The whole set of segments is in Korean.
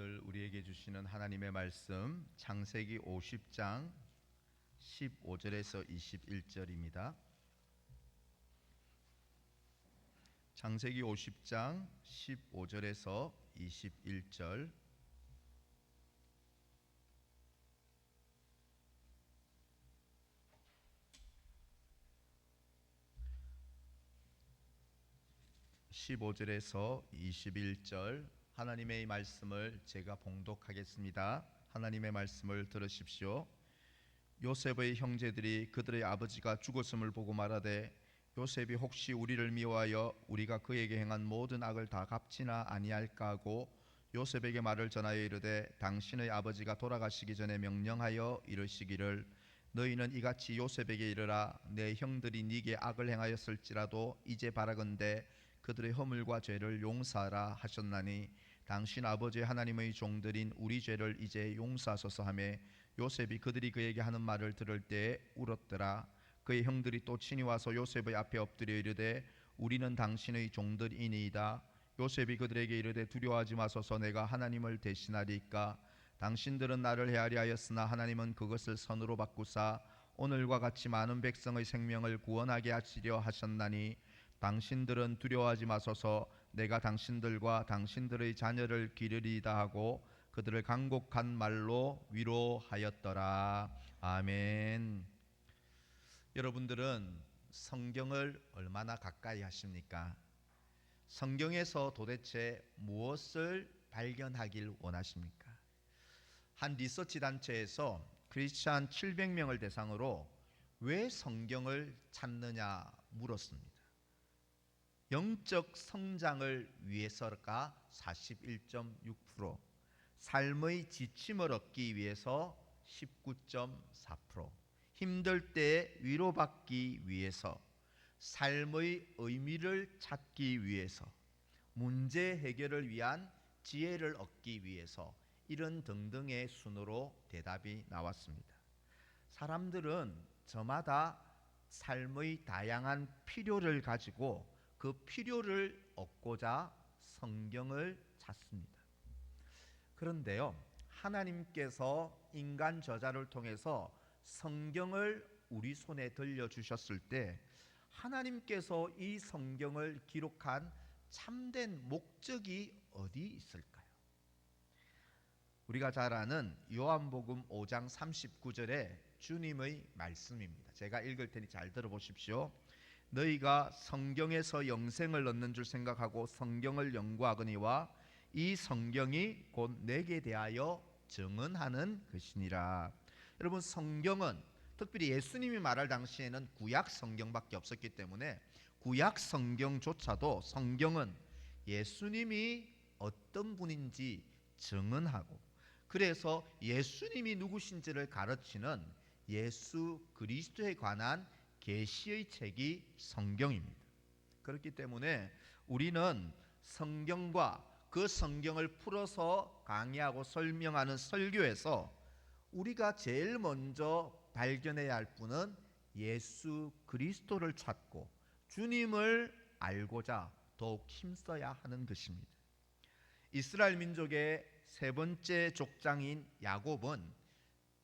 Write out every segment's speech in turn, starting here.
오늘 우리에게 주시는 하나님의 말씀 창세기 50장 15절에서 21절입니다. 창세기 50장 15절에서 21절. (15절에서 21절) 하나님의 말씀을 제가 봉독하겠습니다. 하나님의 말씀을 들으십시오. 요셉의 형제들이 그들의 아버지가 죽었음을 보고 말하되, 요셉이 혹시 우리를 미워하여 우리가 그에게 행한 모든 악을 다 갚지나 아니할까 하고 요셉에게 말을 전하여 이르되, 당신의 아버지가 돌아가시기 전에 명령하여 이르시기를, 너희는 이같이 요셉에게 이르라, 내 형들이 네게 악을 행하였을지라도 이제 바라건대 그들의 허물과 죄를 용서하라 하셨나니, 당신 아버지 하나님의 종들인 우리 죄를 이제 용서하소서 하며, 요셉이 그들이 그에게 하는 말을 들을 때에 울었더라. 그의 형들이 또 친히 와서 요셉의 앞에 엎드려 이르되, 우리는 당신의 종들이니이다. 요셉이 그들에게 이르되, 두려워하지 마소서. 내가 하나님을 대신하리이까. 당신들은 나를 해하리 하였으나 하나님은 그것을 선으로 바꾸사 오늘과 같이 많은 백성의 생명을 구원하게 하시려 하셨나니, 당신들은 두려워하지 마소서. 내가 당신들과 당신들의 자녀를 기르리이다 하고 그들을 간곡한 말로 위로하였더라. 아멘. 여러분들은 성경을 얼마나 가까이 하십니까? 성경에서 도대체 무엇을 발견하길 원하십니까? 한 리서치 단체에서 크리스찬 700명을 대상으로 왜 성경을 찾느냐 물었습니다. 영적 성장을 위해서가 41.6%, 삶의 지침을 얻기 위해서 19.4%, 힘들 때 위로받기 위해서, 삶의 의미를 찾기 위해서, 문제 해결을 위한 지혜를 얻기 위해서, 이런 등등의 순으로 대답이 나왔습니다. 사람들은 저마다 삶의 다양한 필요를 가지고 그 필요를 얻고자 성경을 찾습니다. 그런데요, 하나님께서 인간 저자를 통해서 성경을 우리 손에 들려주셨을 때 하나님께서 이 성경을 기록한 참된 목적이 어디 있을까요? 우리가 잘 아는 요한복음 5장 39절의 주님의 말씀입니다. 제가 읽을 테니 잘 들어보십시오. 너희가 성경에서 영생을 얻는 줄 생각하고 성경을 연구하거니와 이 성경이 곧 내게 대하여 증언하는 것이니라. 여러분, 성경은 특별히 예수님이 말할 당시에는 구약 성경밖에 없었기 때문에 구약 성경조차도 성경은 예수님이 어떤 분인지 증언하고, 그래서 예수님이 누구신지를 가르치는 예수 그리스도에 관한 계시의 책이 성경입니다. 그렇기 때문에 우리는 성경과 그 성경을 풀어서 강의하고 설명하는 설교에서 우리가 제일 먼저 발견해야 할 분은 예수 그리스도를 찾고 주님을 알고자 더욱 힘써야 하는 것입니다. 이스라엘 민족의 세 번째 족장인 야곱은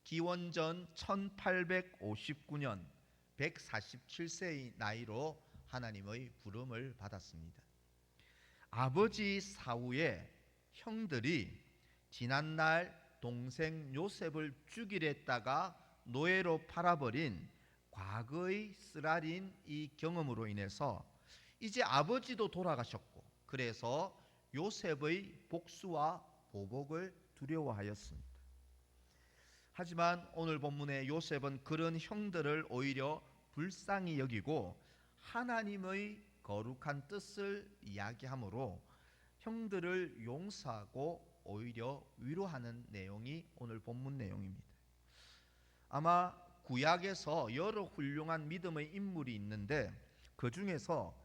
기원전 1859년 147세의 나이로 하나님의 부름을 받았습니다. 아버지 사후에 형들이 지난날 동생 요셉을 죽이려 했다가 노예로 팔아버린 과거의 쓰라린 이 경험으로 인해서 이제 아버지도 돌아가셨고, 그래서 요셉의 복수와 보복을 두려워하였습니다. 하지만 오늘 본문의 요셉은 그런 형들을 오히려 불쌍히 여기고 하나님의 거룩한 뜻을 이야기하므로 형들을 용서하고 오히려 위로하는 내용이 오늘 본문 내용입니다. 아마 구약에서 여러 훌륭한 믿음의 인물이 있는데 그 중에서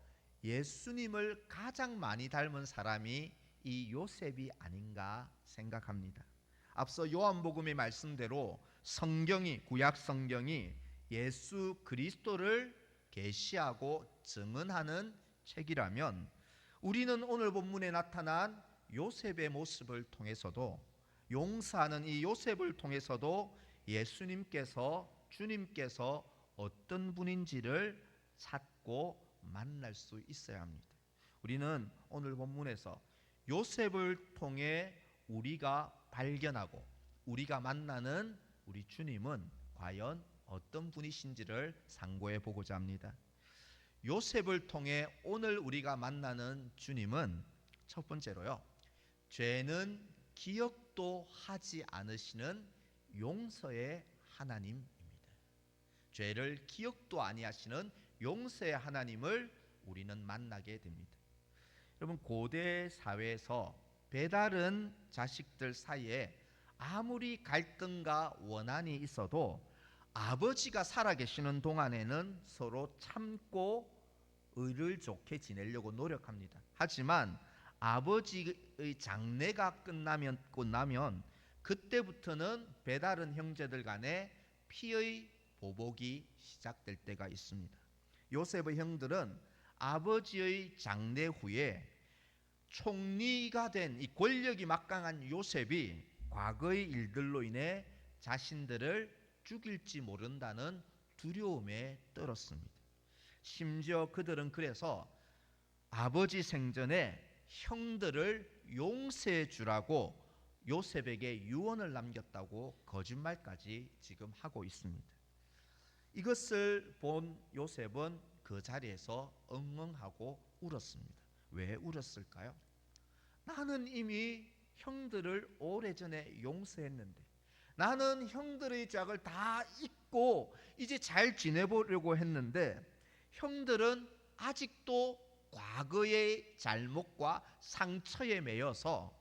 예수님을 가장 많이 닮은 사람이 이 요셉이 아닌가 생각합니다. 앞서 요한복음의 말씀대로 성경이, 구약 성경이 예수 그리스도를 계시하고 증언하는 책이라면 우리는 오늘 본문에 나타난 요셉의 모습을 통해서도, 용서하는 이 요셉을 통해서도 예수님께서, 주님께서 어떤 분인지를 찾고 만날 수 있어야 합니다. 우리는 오늘 본문에서 요셉을 통해 우리가 발견하고 우리가 만나는 우리 주님은 과연 어떤 분이신지를 상고해 보고자 합니다. 요셉을 통해 오늘 우리가 만나는 주님은 첫 번째로요, 죄는 기억도 하지 않으시는 용서의 하나님입니다. 죄를 기억도 아니하시는 용서의 하나님을 우리는 만나게 됩니다. 여러분, 고대 사회에서 배다른 자식들 사이에 아무리 갈등과 원한이 있어도 아버지가 살아계시는 동안에는 서로 참고 의를 좋게 지내려고 노력합니다. 하지만 아버지의 장례가 끝나면 그때부터는 배다른 형제들 간에 피의 보복이 시작될 때가 있습니다. 요셉의 형들은 아버지의 장례 후에 총리가 된 이 권력이 막강한 요셉이 과거의 일들로 인해 자신들을 죽일지 모른다는 두려움에 떨었습니다. 심지어 그들은 그래서 아버지 생전에 형들을 용서해 주라고 요셉에게 유언을 남겼다고 거짓말까지 지금 하고 있습니다. 이것을 본 요셉은 그 자리에서 엉엉하고 울었습니다. 왜 울었을까요? 나는 이미 형들을 오래전에 용서했는데, 나는 형들의 죄악을 다 잊고 이제 잘 지내보려고 했는데 형들은 아직도 과거의 잘못과 상처에 매여서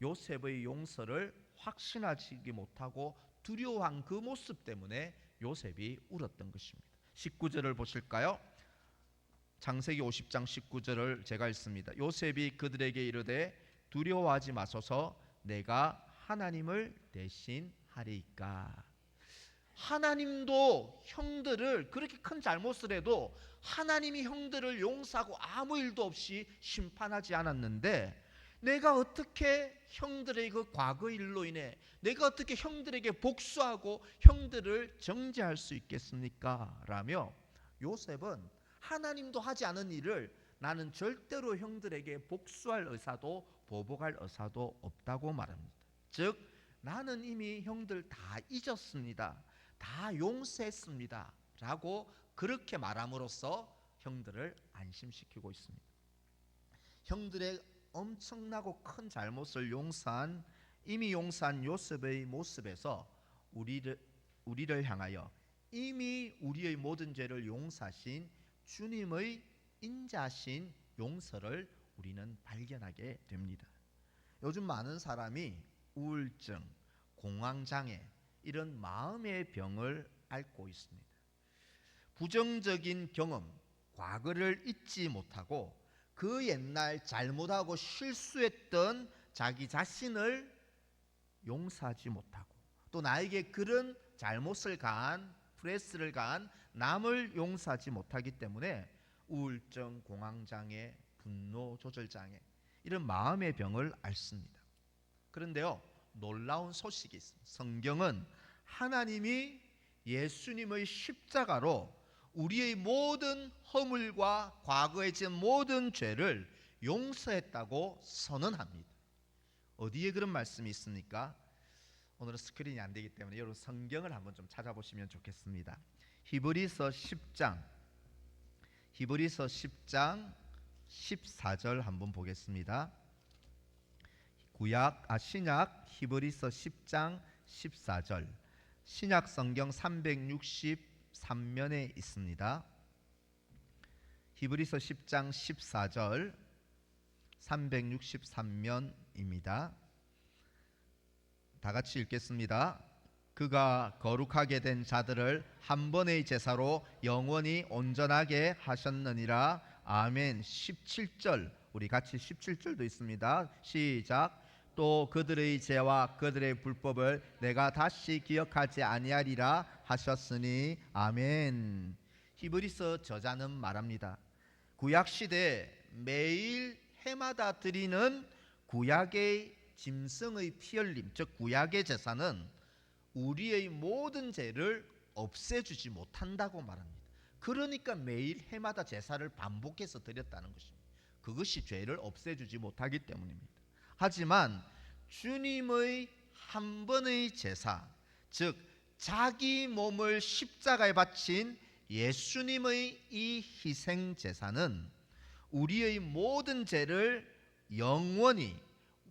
요셉의 용서를 확신하지 못하고 두려워한 그 모습 때문에 요셉이 울었던 것입니다. 19절을 보실까요? 창세기 50장 19절을 제가 읽습니다. 요셉이 그들에게 이르되 두려워하지 마소서, 내가 하나님을 대신하리이까. 하나님도 형들을, 그렇게 큰 잘못을 해도 하나님이 형들을 용서하고 아무 일도 없이 심판하지 않았는데, 내가 어떻게 형들의 그 과거 일로 인해 내가 어떻게 형들에게 복수하고 형들을 정죄할 수 있겠습니까? 라며 요셉은 하나님도 하지 않은 일을 나는 절대로 형들에게 복수할 의사도 보복할 의사도 없다고 말합니다. 즉, 나는 이미 형들 다 잊었습니다, 다 용서했습니다 라고 그렇게 말함으로써 형들을 안심시키고 있습니다. 형들의 엄청나고 큰 잘못을 이미 용서한 요셉의 모습에서 우리를 향하여 이미 우리의 모든 죄를 용서하신 주님의 인자하신 용서를 우리는 발견하게 됩니다. 요즘 많은 사람이 우울증, 공황장애, 이런 마음의 병을 앓고 있습니다. 부정적인 경험, 과거를 잊지 못하고 그 옛날 잘못하고 실수했던 자기 자신을 용서하지 못하고, 또 나에게 그런 잘못을 가한, 프레스를 가한 남을 용서하지 못하기 때문에 우울증, 공황장애, 분노 조절장애, 이런 마음의 병을 앓습니다. 그런데요, 놀라운 소식이 있습니다. 성경은 하나님이 예수님의 십자가로 우리의 모든 허물과 과거에 지은 모든 죄를 용서했다고 선언합니다. 어디에 그런 말씀이 있습니까? 오늘은 스크린이 안 되기 때문에 여러분 성경을 한번 좀 찾아보시면 좋겠습니다. 히브리서 10장 14절 한번 보겠습니다. 신약 히브리서 10장 14절, 신약 성경 363면에 있습니다. 히브리서 10장 14절 363면입니다. 다 같이 읽겠습니다. 그가 거룩하게 된 자들을 한 번의 제사로 영원히 온전하게 하셨느니라. 아멘. 17절, 우리 같이 17절도 있습니다. 시작. 또 그들의 죄와 그들의 불법을 내가 다시 기억하지 아니하리라 하셨으니. 아멘. 히브리서 저자는 말합니다. 구약 시대 매일 해마다 드리는 구약의 짐승의 피 흘림, 즉 구약의 제사는 우리의 모든 죄를 없애주지 못한다고 말합니다. 그러니까 매일 해마다 제사를 반복해서 드렸다는 것입니다. 그것이 죄를 없애주지 못하기 때문입니다. 하지만 주님의 한 번의 제사, 즉 자기 몸을 십자가에 바친 예수님의 이 희생 제사는 우리의 모든 죄를 영원히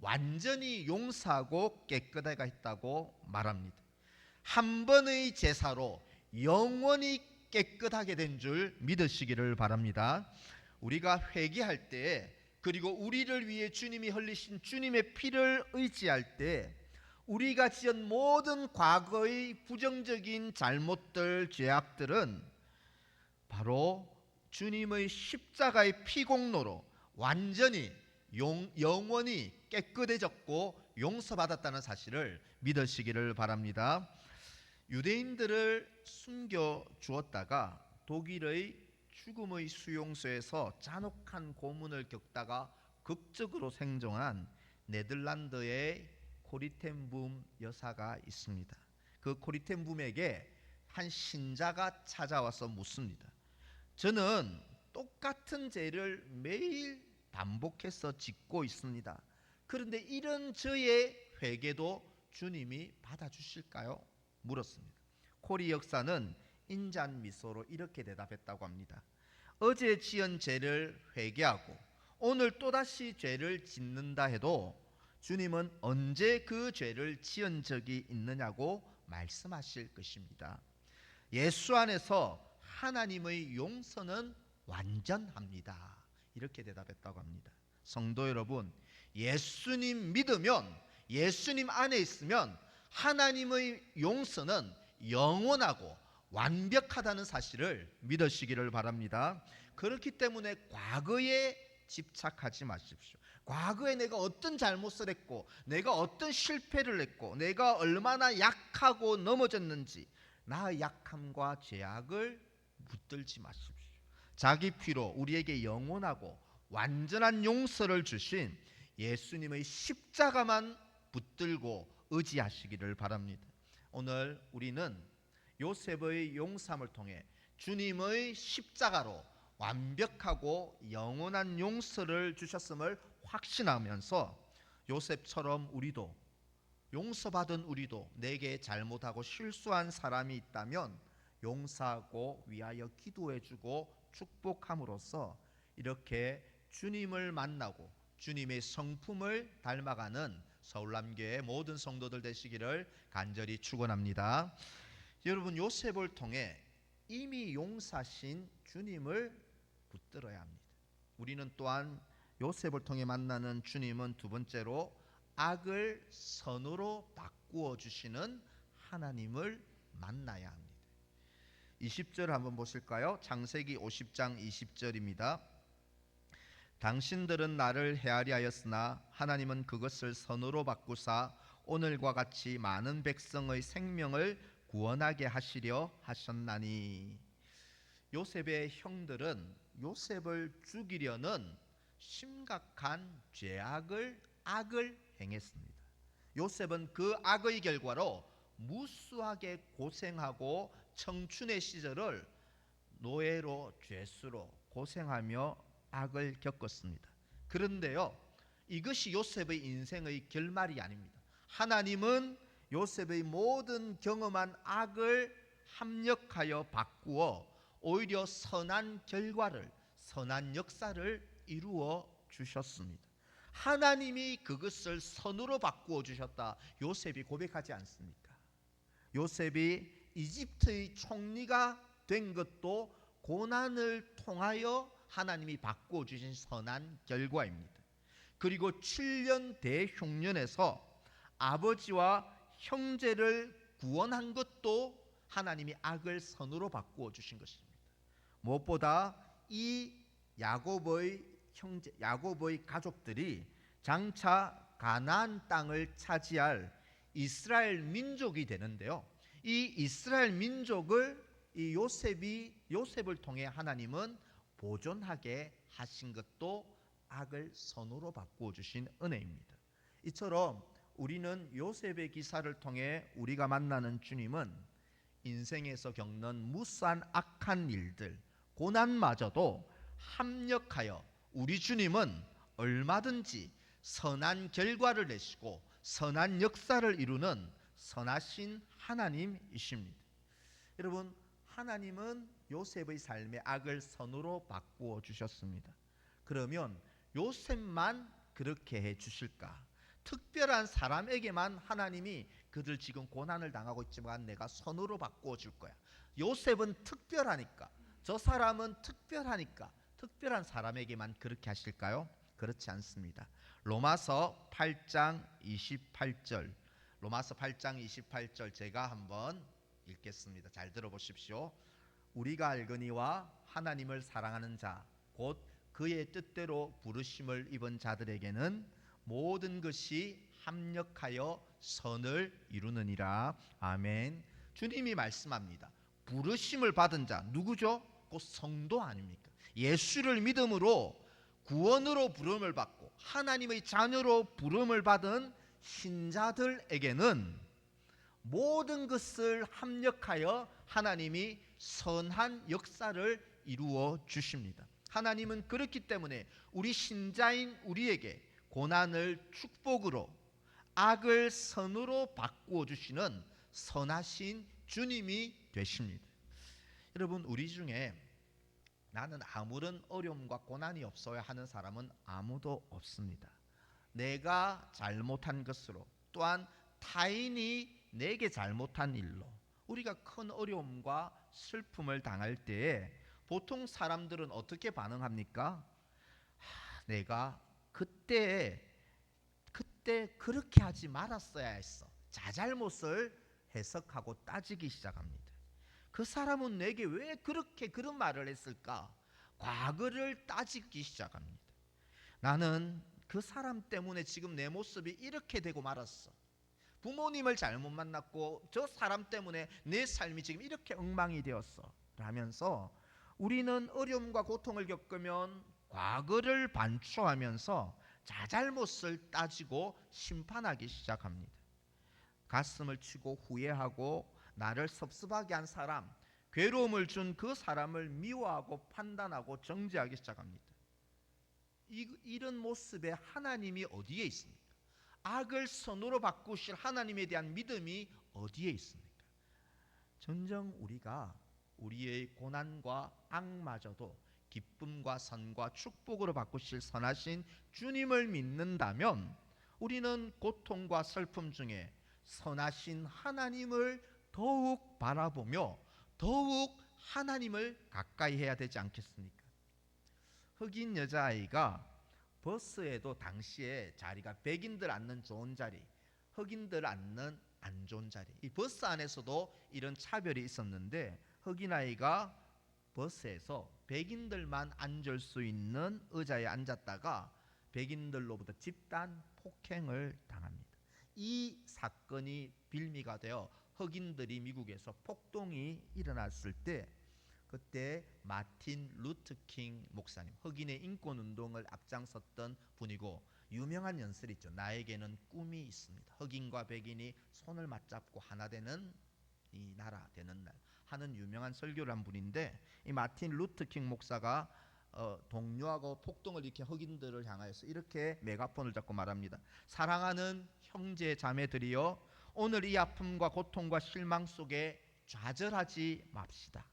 완전히 용서하고 깨끗하게 했다고 말합니다. 한 번의 제사로 영원히 깨끗하게 된 줄 믿으시기를 바랍니다. 우리가 회개할 때, 그리고 우리를 위해 주님이 흘리신 주님의 피를 의지할 때, 우리가 지은 모든 과거의 부정적인 잘못들, 죄악들은 바로 주님의 십자가의 피공로로 완전히 영원히 깨끗해졌고 용서받았다는 사실을 믿으시기를 바랍니다. 유대인들을 숨겨 주었다가 독일의 죽음의 수용소에서 잔혹한 고문을 겪다가 극적으로 생존한 네덜란드의 코리텐붐 여사가 있습니다. 그 코리텐붐에게 한 신자가 찾아와서 묻습니다. 저는 똑같은 죄를 매일 반복해서 짓고 있습니다. 그런데 이런 저의 회개도 주님이 받아주실까요? 물었습니다. 코리 역사는 인자한 미소로 이렇게 대답했다고 합니다. 어제 지은 죄를 회개하고 오늘 또다시 죄를 짓는다 해도 주님은 언제 그 죄를 지은 적이 있느냐고 말씀하실 것입니다. 예수 안에서 하나님의 용서는 완전합니다. 이렇게 대답했다고 합니다. 성도 여러분, 예수님 믿으면, 예수님 안에 있으면 하나님의 용서는 영원하고 완벽하다는 사실을 믿으시기를 바랍니다. 그렇기 때문에 과거에 집착하지 마십시오. 과거에 내가 어떤 잘못을 했고, 내가 어떤 실패를 했고, 내가 얼마나 약하고 넘어졌는지 나의 약함과 죄악을 붙들지 마십시오. 자기 피로 우리에게 영원하고 완전한 용서를 주신 예수님의 십자가만 붙들고 의지하시기를 바랍니다. 오늘 우리는 요셉의 용서함을 통해 주님의 십자가로 완벽하고 영원한 용서를 주셨음을 확신하면서 요셉처럼 우리도, 용서받은 우리도 내게 잘못하고 실수한 사람이 있다면 용서하고 위하여 기도해주고 축복함으로써 이렇게 주님을 만나고 주님의 성품을 닮아가는 서울남교회 모든 성도들 되시기를 간절히 축원합니다. 여러분, 요셉을 통해 이미 용서하신 주님을 붙들어야 합니다. 우리는 또한 요셉을 통해 만나는 주님은 두 번째로 악을 선으로 바꾸어 주시는 하나님을 만나야 합니다. 20절 한번 보실까요? 창세기 50장 20절입니다. 당신들은 나를 헤아리 하였으나 하나님은 그것을 선으로 바꾸사 오늘과 같이 많은 백성의 생명을 구원하게 하시려 하셨나니. 요셉의 형들은 요셉을 죽이려는 심각한 악을 행했습니다. 요셉은 그 악의 결과로 무수하게 고생하고 청춘의 시절을 노예로 죄수로 고생하며 악을 겪었습니다. 그런데요, 이것이 요셉의 인생의 결말이 아닙니다. 하나님은 요셉의 모든 경험한 악을 합력하여 바꾸어 오히려 선한 결과를, 선한 역사를 이루어 주셨습니다. 하나님이 그것을 선으로 바꾸어 주셨다, 요셉이 고백하지 않습니까? 요셉이 이집트의 총리가 된 것도 고난을 통하여 하나님이 바꾸어 주신 선한 결과입니다. 그리고 7년 대흉년에서 아버지와 형제를 구원한 것도 하나님이 악을 선으로 바꾸어 주신 것입니다. 무엇보다 이 야곱의 가족들이 장차 가나안 땅을 차지할 이스라엘 민족이 되는데요, 이 이스라엘 민족을 이 요셉을 통해 하나님은 보존하게 하신 것도 악을 선으로 바꾸어 주신 은혜입니다. 이처럼 우리는 요셉의 기사를 통해 우리가 만나는 주님은 인생에서 겪는 무수한 악한 일들, 고난마저도 합력하여 우리 주님은 얼마든지 선한 결과를 내시고 선한 역사를 이루는 선하신 하나님이십니다. 여러분, 하나님은 요셉의 삶의 악을 선으로 바꾸어 주셨습니다. 그러면 요셉만 그렇게 해 주실까? 특별한 사람에게만 하나님이 그들 지금 고난을 당하고 있지만 내가 선으로 바꾸어 줄 거야. 요셉은 특별하니까, 저 사람은 특별하니까 특별한 사람에게만 그렇게 하실까요? 그렇지 않습니다. 로마서 8장 28절, 로마서 8장 28절 제가 한번 읽겠습니다. 잘 들어보십시오. 우리가 알거니와 하나님을 사랑하는 자 곧 그의 뜻대로 부르심을 입은 자들에게는 모든 것이 합력하여 선을 이루느니라. 아멘. 주님이 말씀합니다. 부르심을 받은 자 누구죠? 곧 성도 아닙니까? 예수를 믿음으로 구원으로 부름을 받고 하나님의 자녀로 부름을 받은 신자들에게는 모든 것을 합력하여 하나님이 선한 역사를 이루어 주십니다. 하나님은 그렇기 때문에 우리 신자인 우리에게 고난을 축복으로, 악을 선으로 바꾸어 주시는 선하신 주님이 되십니다. 여러분, 우리 중에 나는 아무런 어려움과 고난이 없어야 하는 사람은 아무도 없습니다. 내가 잘못한 것으로, 또한 타인이 내게 잘못한 일로 우리가 큰 어려움과 슬픔을 당할 때에 보통 사람들은 어떻게 반응합니까? 내가 그때 그렇게 하지 말았어야 했어. 자잘못을 해석하고 따지기 시작합니다. 그 사람은 내게 왜 그렇게 그런 말을 했을까? 과거를 따지기 시작합니다. 나는 그 사람 때문에 지금 내 모습이 이렇게 되고 말았어. 부모님을 잘못 만났고 저 사람 때문에 내 삶이 지금 이렇게 엉망이 되었어 라면서 우리는 어려움과 고통을 겪으면 과거를 반추하면서 자잘못을 따지고 심판하기 시작합니다. 가슴을 치고 후회하고 나를 섭섭하게 한 사람, 괴로움을 준 그 사람을 미워하고 판단하고 정죄하기 시작합니다. 이런 모습에 하나님이 어디에 있습니까? 악을 선으로 바꾸실 하나님에 대한 믿음이 어디에 있습니까? 전정 우리가 우리의 고난과 악마저도 기쁨과 선과 축복으로 바꾸실 선하신 주님을 믿는다면 우리는 고통과 슬픔 중에 선하신 하나님을 더욱 바라보며 더욱 하나님을 가까이 해야 되지 않겠습니까? 흑인 여자아이가 버스에도 당시에 자리가 백인들 앉는 좋은 자리, 흑인들 앉는 안 좋은 자리, 이 버스 안에서도 이런 차별이 있었는데 흑인 아이가 버스에서 백인들만 앉을 수 있는 의자에 앉았다가 백인들로부터 집단 폭행을 당합니다. 이 사건이 빌미가 되어 흑인들이 미국에서 폭동이 일어났을 때 그때 마틴 루터 킹 목사님, 흑인의 인권 운동을 앞장섰던 분이고 유명한 연설이 있죠. 나에게는 꿈이 있습니다. 흑인과 백인이 손을 맞잡고 하나 되는 이 나라 되는 날 하는 유명한 설교를 한 분인데 이 마틴 루터 킹 목사가 동료하고 폭동을 일으킨 흑인들을 향하여서 이렇게 메가폰을 잡고 말합니다. 사랑하는 형제 자매들이여, 오늘 이 아픔과 고통과 실망 속에 좌절하지 맙시다.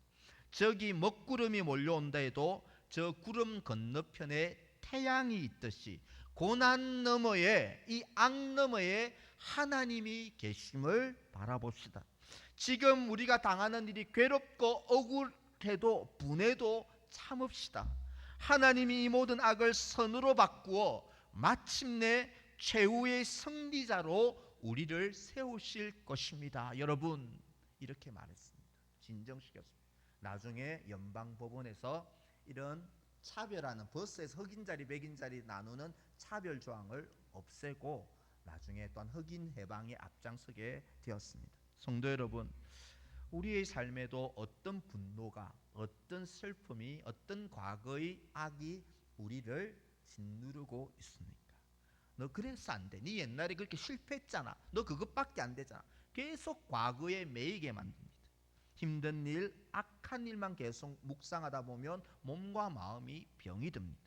저기 먹구름이 몰려온다 해도 저 구름 건너편에 태양이 있듯이 고난 너머에, 이 악 너머에 하나님이 계심을 바라봅시다. 지금 우리가 당하는 일이 괴롭고 억울해도 분해도 참읍시다. 하나님이 이 모든 악을 선으로 바꾸어 마침내 최후의 승리자로 우리를 세우실 것입니다. 여러분, 이렇게 말했습니다. 진정시켰습니다. 나중에 연방법원에서 이런 차별하는, 버스에서 흑인 자리 백인 자리 나누는 차별 조항을 없애고 나중에 또한 흑인 해방에 앞장서게 되었습니다. 성도 여러분, 우리의 삶에도 어떤 분노가, 어떤 슬픔이, 어떤 과거의 악이 우리를 짓누르고 있습니까? 너 그래서 안 돼. 네 옛날에 그렇게 실패했잖아. 너 그것밖에 안 되잖아. 계속 과거에 매이게 만듭니다. 힘든 일, 악한 일만 계속 묵상하다 보면 몸과 마음이 병이 듭니다.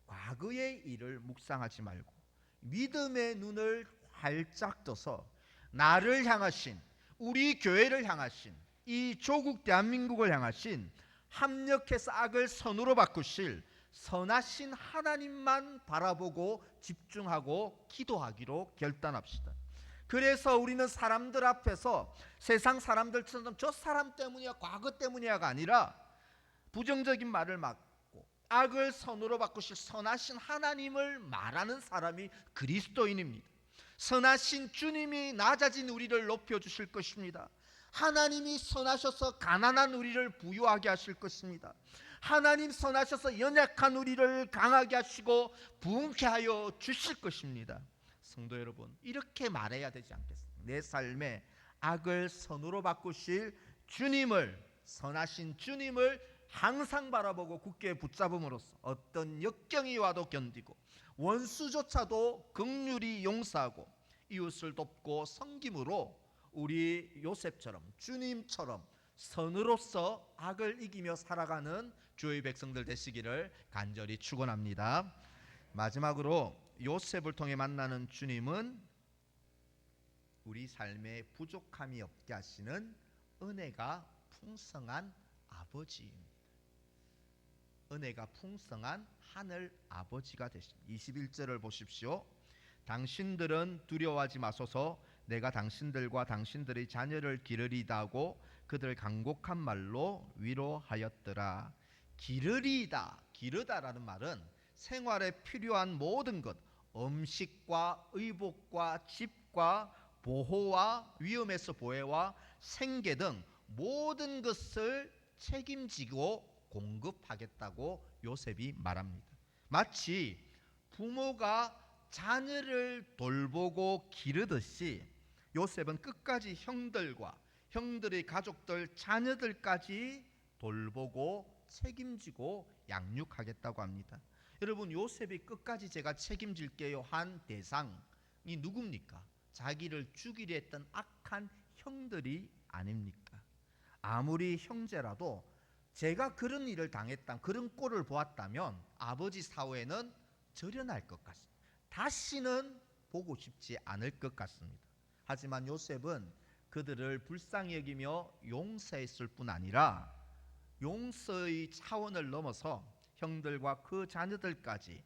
과거의 일을 묵상하지 말고 믿음의 눈을 활짝 떠서 나를 향하신, 우리 교회를 향하신, 이 조국 대한민국을 향하신, 합력해서 악을 선으로 바꾸실 선하신 하나님만 바라보고 집중하고 기도하기로 결단합시다. 그래서 우리는 사람들 앞에서 세상 사람들처럼 저 사람 때문이야, 과거 때문이야가 아니라 부정적인 말을 막고 악을 선으로 바꾸실 선하신 하나님을 말하는 사람이 그리스도인입니다. 선하신 주님이 낮아진 우리를 높여주실 것입니다. 하나님이 선하셔서 가난한 우리를 부유하게 하실 것입니다. 하나님 선하셔서 연약한 우리를 강하게 하시고 부흥케 하여 주실 것입니다. 성도 여러분, 이렇게 말해야 되지 않겠습니까? 내 삶에 악을 선으로 바꾸실 주님을, 선하신 주님을 항상 바라보고 굳게 붙잡음으로써 어떤 역경이 와도 견디고 원수조차도 긍휼히 용서하고 이웃을 돕고 섬김으로 우리 요셉처럼, 주님처럼 선으로서 악을 이기며 살아가는 주의 백성들 되시기를 간절히 축원합니다. 마지막으로 요셉을 통해 만나는 주님은 우리 삶에 부족함이 없게 하시는 은혜가 풍성한 아버지입니다. 은혜가 풍성한 하늘 아버지가 되십니다. 21절을 보십시오. 당신들은 두려워하지 마소서. 내가 당신들과 당신들의 자녀를 기르리다 하고 그들 간곡한 말로 위로하였더라. 기르리다, 기르다라는 말은 생활에 필요한 모든 것, 음식과 의복과 집과 보호와 위험에서 보호와 생계 등 모든 것을 책임지고 공급하겠다고 요셉이 말합니다. 마치 부모가 자녀를 돌보고 기르듯이 요셉은 끝까지 형들과 형들의 가족들, 자녀들까지 돌보고 책임지고 양육하겠다고 합니다. 여러분, 요셉이 끝까지 제가 책임질게요 한 대상이 누굽니까? 자기를 죽이려 했던 악한 형들이 아닙니까? 아무리 형제라도 제가 그런 일을 당했다면, 그런 꼴을 보았다면 아버지 사후에는 절연할 것 같습니다. 다시는 보고 싶지 않을 것 같습니다. 하지만 요셉은 그들을 불쌍히 여기며 용서했을 뿐 아니라 용서의 차원을 넘어서 형들과 그 자녀들까지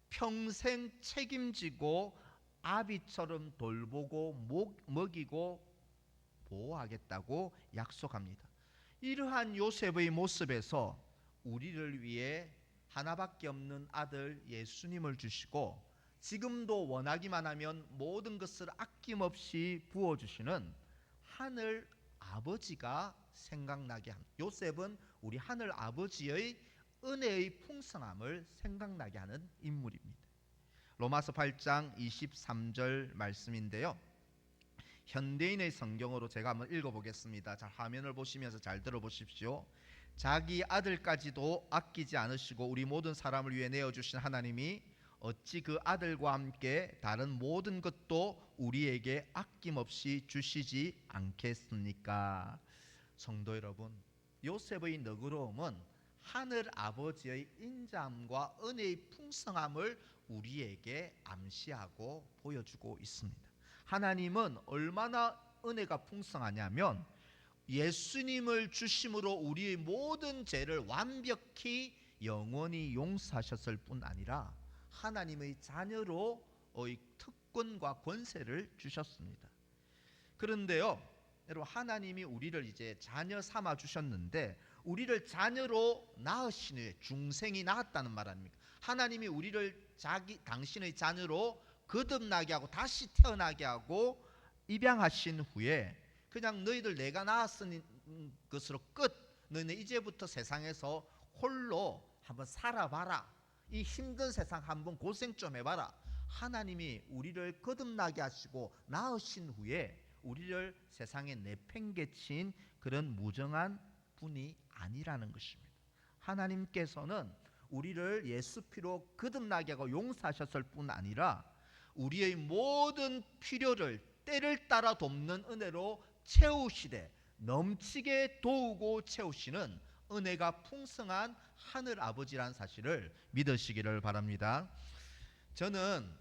평생 책임지고 아비처럼 돌보고 먹이고 보호하겠다고 약속합니다. 이러한 요셉의 모습에서 우리를 위해 하나밖에 없는 아들 예수님을 주시고 지금도 원하기만 하면 모든 것을 아낌없이 부어주시는 하늘 아버지가 생각나게 합니다. 요셉은 우리 하늘 아버지의 은혜의 풍성함을 생각나게 하는 인물입니다. 로마서 8장 23절 말씀인데요, 현대인의 성경으로 제가 한번 읽어보겠습니다. 자, 화면을 보시면서 잘 들어보십시오. 자기 아들까지도 아끼지 않으시고 우리 모든 사람을 위해 내어주신 하나님이 어찌 그 아들과 함께 다른 모든 것도 우리에게 아낌없이 주시지 않겠습니까? 성도 여러분, 요셉의 너그러움은 하늘 아버지의 인자함과 은혜의 풍성함을 우리에게 암시하고 보여주고 있습니다. 하나님은 얼마나 은혜가 풍성하냐면 예수님을 주심으로 우리의 모든 죄를 완벽히 영원히 용서하셨을 뿐 아니라 하나님의 자녀로의 특권과 권세를 주셨습니다. 그런데요, 여러분, 하나님이 우리를 이제 자녀 삼아 주셨는데 우리를 자녀로 낳으신 후에, 중생이 낳았다는 말 아닙니까? 하나님이 우리를 당신의 자녀로 거듭나게 하고 다시 태어나게 하고 입양하신 후에 그냥 너희들 내가 낳았으니 것으로 끝, 너희는 이제부터 세상에서 홀로 한번 살아봐라, 이 힘든 세상 한번 고생 좀 해봐라. 하나님이 우리를 거듭나게 하시고 낳으신 후에 우리를 세상에 내팽개친 그런 무정한 분이 아니라는 것입니다. 하나님께서는 우리를 예수 피로 거듭나게 하고 용서하셨을 뿐 아니라 우리의 모든 필요를 때를 따라 돕는 은혜로 채우시되 넘치게 도우고 채우시는 은혜가 풍성한 하늘 아버지라는 사실을 믿으시기를 바랍니다. 저는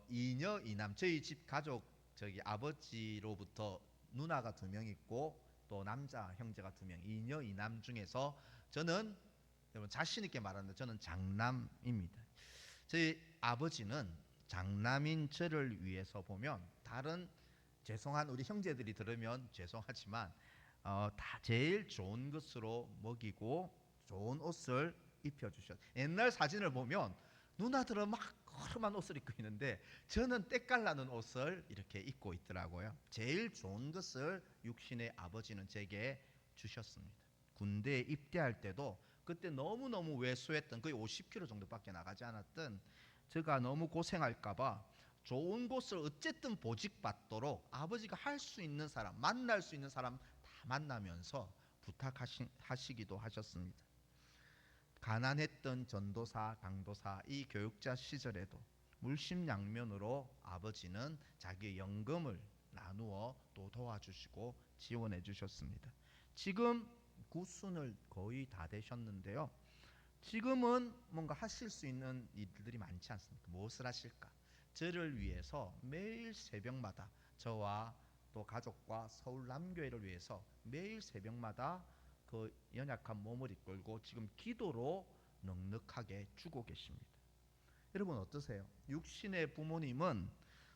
이녀 이남, 저희 집 가족, 저기 아버지로부터 누나가 2명 있고 또 남자 형제가 2명, 이녀 이남 중에서 저는 여러분 자신 있게 말하는데 저는 장남입니다. 저희 아버지는 장남인 저를 위해서 보면 다른 죄송한 우리 형제들이 들으면 죄송하지만 다 제일 좋은 것으로 먹이고 좋은 옷을 입혀주셨어요. 옛날 사진을 보면 누나들은 막 허름한 옷을 입고 있는데 저는 때깔나는 옷을 이렇게 입고 있더라고요. 제일 좋은 것을 육신의 아버지는 제게 주셨습니다. 군대에 입대할 때도 그때 너무너무 왜소했던 거의 50km 정도밖에 나가지 않았던 제가 너무 고생할까봐 좋은 곳을 어쨌든 보직받도록 아버지가 할 수 있는 사람, 만날 수 있는 사람 다 만나면서 부탁하시기도 하셨습니다. 가난했던 전도사, 강도사 이 교육자 시절에도 물심양면으로 아버지는 자기의 연금을 나누어 또 도와주시고 지원해 주셨습니다. 지금 구순을 거의 다 되셨는데요. 지금은 뭔가 하실 수 있는 일들이 많지 않습니까? 무엇을 하실까? 저를 위해서 매일 새벽마다 저와 또 가족과 서울 남교회를 위해서 매일 새벽마다 그 연약한 몸을 이끌고 지금 기도로 넉넉하게 주고 계십니다. 여러분 어떠세요? 육신의 부모님은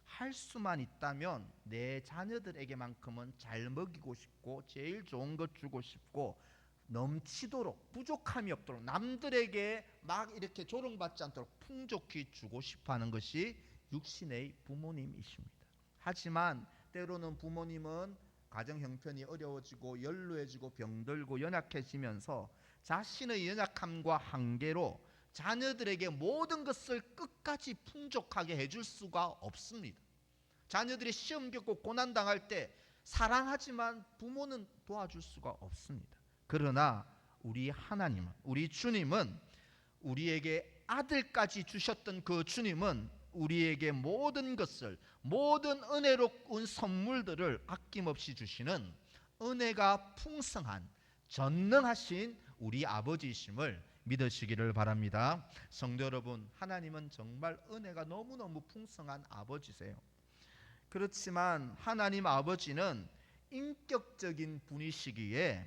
할 수만 있다면 내 자녀들에게만큼은 잘 먹이고 싶고 제일 좋은 것 주고 싶고 넘치도록 부족함이 없도록 남들에게 막 이렇게 조롱받지 않도록 풍족히 주고 싶어하는 것이 육신의 부모님이십니다. 하지만 때로는 부모님은 가정 형편이 어려워지고 연루해지고 병들고 연약해지면서 자신의 연약함과 한계로 자녀들에게 모든 것을 끝까지 풍족하게 해줄 수가 없습니다. 자녀들이 시험 겪고 고난당할 때 사랑하지만 부모는 도와줄 수가 없습니다. 그러나 우리 하나님은, 우리 주님은, 우리에게 아들까지 주셨던 그 주님은 우리에게 모든 것을, 모든 은혜로운 선물들을 아낌없이 주시는 은혜가 풍성한 전능하신 우리 아버지이심을 믿으시기를 바랍니다. 성도 여러분, 하나님은 정말 은혜가 너무너무 풍성한 아버지세요. 그렇지만 하나님 아버지는 인격적인 분이시기에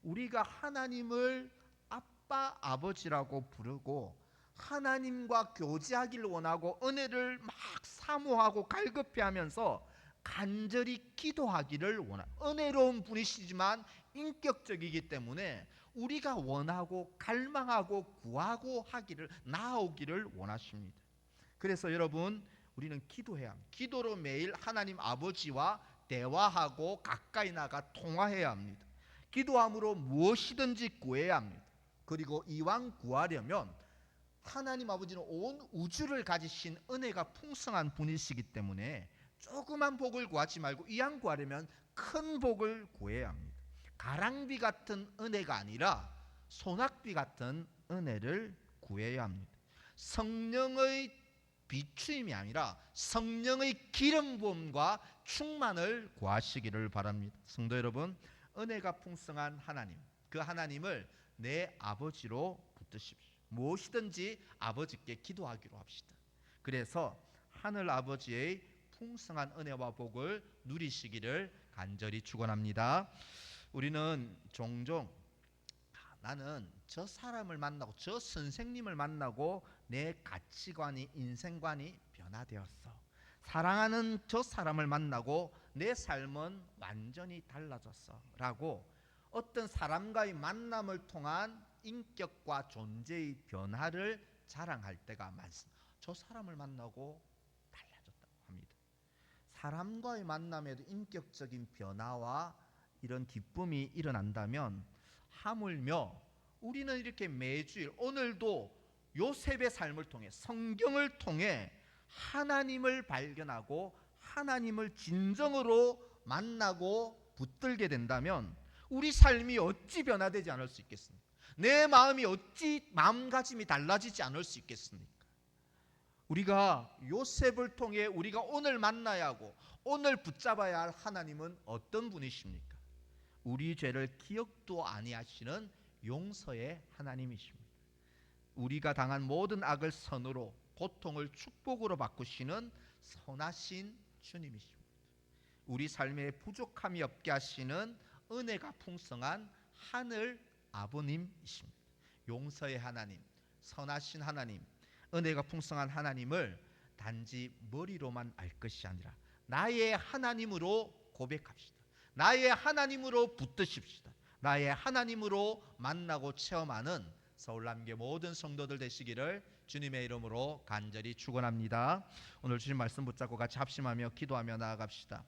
우리가 하나님을 아빠 아버지라고 부르고 하나님과 교제하기를 원하고 은혜를 막 사모하고 갈급해하면서 간절히 기도하기를 원하는 은혜로운 분이시지만 인격적이기 때문에 우리가 원하고 갈망하고 구하고 하기를 나아오기를 원하십니다. 그래서 여러분 우리는 기도해야 합니다. 기도로 매일 하나님 아버지와 대화하고 가까이 나가 통화해야 합니다. 기도함으로 무엇이든지 구해야 합니다. 그리고 이왕 구하려면 하나님 아버지는 온 우주를 가지신 은혜가 풍성한 분이시기 때문에 조그만 복을 구하지 말고 이왕 구하려면 큰 복을 구해야 합니다. 가랑비 같은 은혜가 아니라 소낙비 같은 은혜를 구해야 합니다. 성령의 비추임이 아니라 성령의 기름 부음과 충만을 구하시기를 바랍니다. 성도 여러분, 은혜가 풍성한 하나님, 그 하나님을 내 아버지로 붙드십시오. 무엇이든지 아버지께 기도하기로 합시다. 그래서 하늘 아버지의 풍성한 은혜와 복을 누리시기를 간절히 축원합니다. 우리는 종종 나는 저 사람을 만나고 저 선생님을 만나고 내 가치관이 인생관이 변화되었어. 사랑하는 저 사람을 만나고 내 삶은 완전히 달라졌어 라고 어떤 사람과의 만남을 통한 인격과 존재의 변화를 자랑할 때가 많습니다. 저 사람을 만나고 달라졌다고 합니다. 사람과의 만남에도 인격적인 변화와 이런 기쁨이 일어난다면 하물며 우리는 이렇게 매주일 오늘도 요셉의 삶을 통해 성경을 통해 하나님을 발견하고 하나님을 진정으로 만나고 붙들게 된다면 우리 삶이 어찌 변화되지 않을 수 있겠습니까? 내 마음이 어찌 마음가짐이 달라지지 않을 수 있겠습니까? 우리가 요셉을 통해 우리가 오늘 만나야 하고 오늘 붙잡아야 할 하나님은 어떤 분이십니까? 우리 죄를 기억도 아니하시는 용서의 하나님이십니다. 우리가 당한 모든 악을 선으로 고통을 축복으로 바꾸시는 선하신 주님이십니다. 우리 삶에 부족함이 없게 하시는 은혜가 풍성한 하늘 아버님이십니다. 용서의 하나님, 선하신 하나님, 은혜가 풍성한 하나님을 단지 머리로만 알 것이 아니라 나의 하나님으로 고백합시다. 나의 하나님으로 붙드십시다. 나의 하나님으로 만나고 체험하는 서울남교 모든 성도들 되시기를 주님의 이름으로 간절히 축원합니다. 오늘 주님 말씀 붙잡고 같이 합심하며 기도하며 나아갑시다.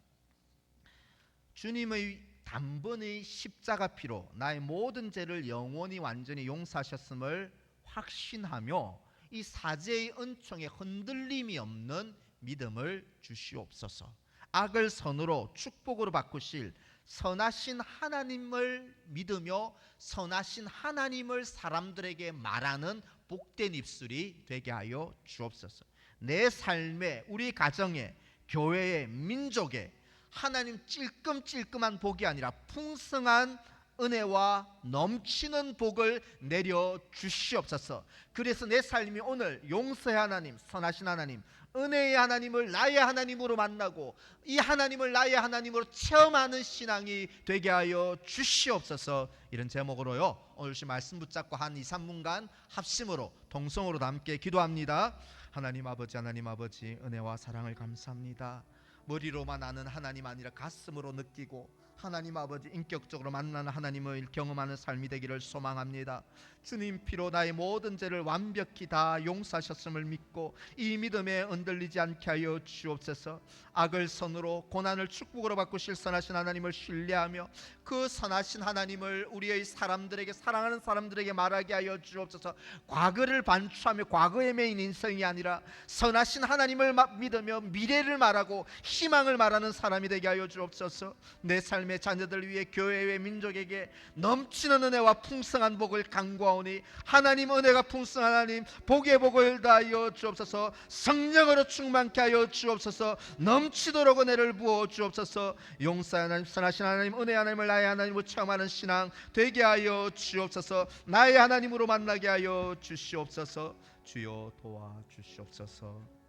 주님의 단번의 십자가 피로 나의 모든 죄를 영원히 완전히 용서하셨음을 확신하며 이 사죄의 은총에 흔들림이 없는 믿음을 주시옵소서. 악을 선으로 축복으로 바꾸실 선하신 하나님을 믿으며 선하신 하나님을 사람들에게 말하는 복된 입술이 되게 하여 주옵소서. 내 삶에, 우리 가정에, 교회에, 민족에 하나님 찔끔찔끔한 복이 아니라 풍성한 은혜와 넘치는 복을 내려 주시옵소서. 그래서 내 삶이 오늘 용서의 하나님, 선하신 하나님, 은혜의 하나님을 나의 하나님으로 만나고 이 하나님을 나의 하나님으로 체험하는 신앙이 되게 하여 주시옵소서. 이런 제목으로요, 오늘 주신 말씀 붙잡고 한 2, 3분간 합심으로 동성으로 함께 기도합니다. 하나님 아버지, 하나님 아버지, 은혜와 사랑을 감사합니다. 머리로만 아는 하나님 아니라 가슴으로 느끼고 하나님 아버지 인격적으로 만나는 하나님을 경험하는 삶이 되기를 소망합니다. 주님 피로 나의 모든 죄를 완벽히 다 용서하셨음을 믿고 이 믿음에 흔들리지 않게 하여 주옵소서. 악을 선으로 고난을 축복으로 바꾸실 선하신 하나님을 신뢰하며 그 선하신 하나님을 우리의 사람들에게, 사랑하는 사람들에게 말하게 하여 주옵소서. 과거를 반추하며 과거에 매인 인생이 아니라 선하신 하나님을 믿으며 미래를 말하고 희망을 말하는 사람이 되게 하여 주옵소서. 내 삶의 자녀들 위해 교회의 민족에게 넘치는 은혜와 풍성한 복을 간구하오니 하나님 은혜가 풍성한 하나님 복의 복을 다하여 주옵소서. 성령으로 충만케 하여 주옵소서. 넘치도록 은혜를 부어 주옵소서. 용서의 하나님, 선하신 하나님, 은혜의 하나님을 나의 하나님으로 체험하는 신앙 되게 하여 주옵소서. 나의 하나님으로 만나게 하여 주시옵소서. 주여 도와 주시옵소서.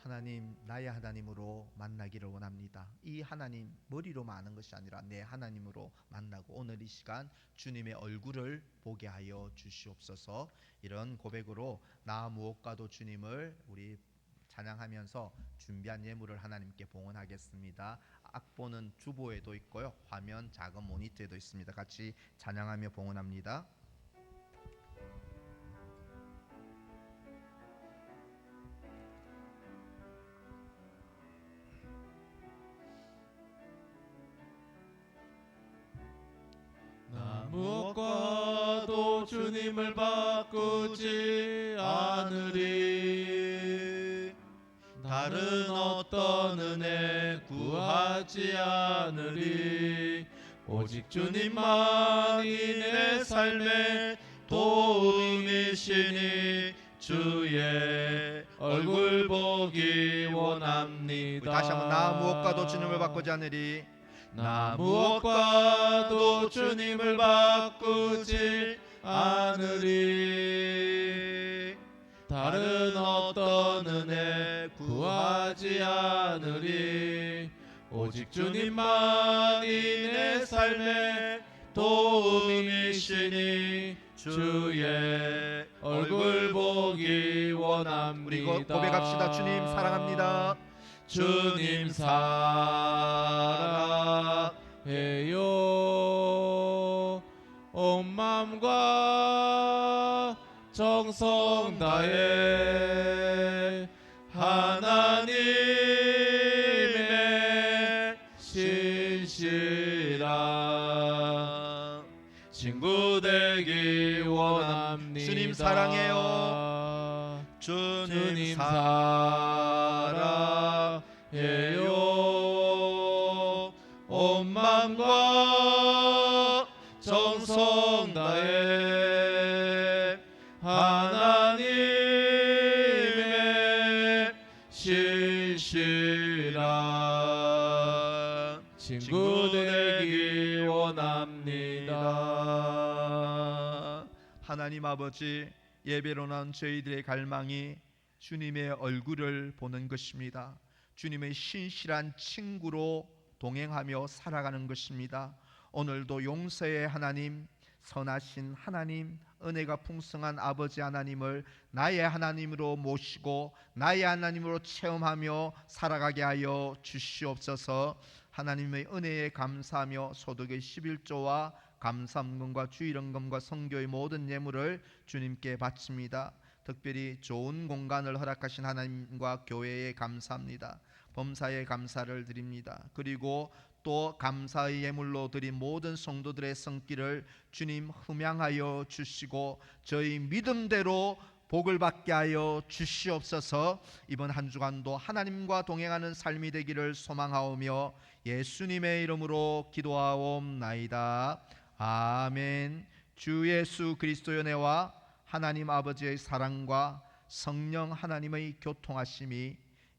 하나님, 나의 하나님으로 만나기를 원합니다. 이 하나님 머리로만 아는 것이 아니라 내 하나님으로 만나고 오늘 이 시간 주님의 얼굴을 보게 하여 주시옵소서. 이런 고백으로 나 무엇과도 주님을 우리 찬양하면서 준비한 예물을 하나님께 봉헌하겠습니다. 악보는 주보에도 있고요, 화면 작은 모니터에도 있습니다. 같이 찬양하며 봉헌합니다. 무엇과도 주님을 바꾸지 않으리. 다른 어떤 은혜 구하지 않으리. 오직 주님만이 내 삶의 도움이시니 주의 얼굴 보기 원합니다. 다시 한번 나 무엇과도 주님을 바꾸지 않으리. 나 무엇과도 주님을 바꾸지 않으리. 다른 어떤 은혜 구하지 않으리. 오직 주님만이 내 삶의 도움이시니 주의 얼굴 보기 원합니다. 우리 고백합시다. 주님 사랑합니다. 주님 사랑해요. 온 마음과 정성 다해 하나님의 신실한 친구 되기 원합니다. 주님 사랑해요. 주님 사랑해요. 온 온 맘과 정성 다해 하나님의 신실한 친구 되기 원합니다. 하나님 아버지, 예배로 나온 저희들의 갈망이 주님의 얼굴을 보는 것입니다. 주님의 신실한 친구로 동행하며 살아가는 것입니다. 오늘도 용서의 하나님, 선하신 하나님, 은혜가 풍성한 아버지 하나님을 나의 하나님으로 모시고 나의 하나님으로 체험하며 살아가게 하여 주시옵소서. 하나님의 은혜에 감사하며 소득의 11조와 감사금과 주일헌금과 성교의 모든 예물을 주님께 바칩니다. 특별히 좋은 공간을 허락하신 하나님과 교회에 감사합니다. 범사에 감사를 드립니다. 그리고 또 감사의 예물로 드린 모든 성도들의 손길을 주님 흠양하여 주시고 저희 믿음대로 복을 받게 하여 주시옵소서. 이번 한 주간도 하나님과 동행하는 삶이 되기를 소망하오며 예수님의 이름으로 기도하옵나이다. 아멘. 주 예수 그리스도의 은혜와 하나님 아버지의 사랑과 성령 하나님의 교통하심이,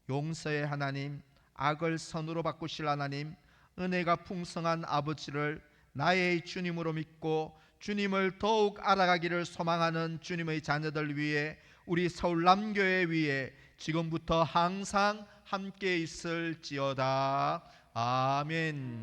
용서의 하나님, 악을 선으로 바꾸실 하나님, 은혜가 풍성한 아버지를 나의 주님으로 믿고 주님을 더욱 알아가기를 소망하는 주님의 자녀들 위해, 우리 서울남교회 위에 지금부터 항상 함께 있을지어다. 아멘.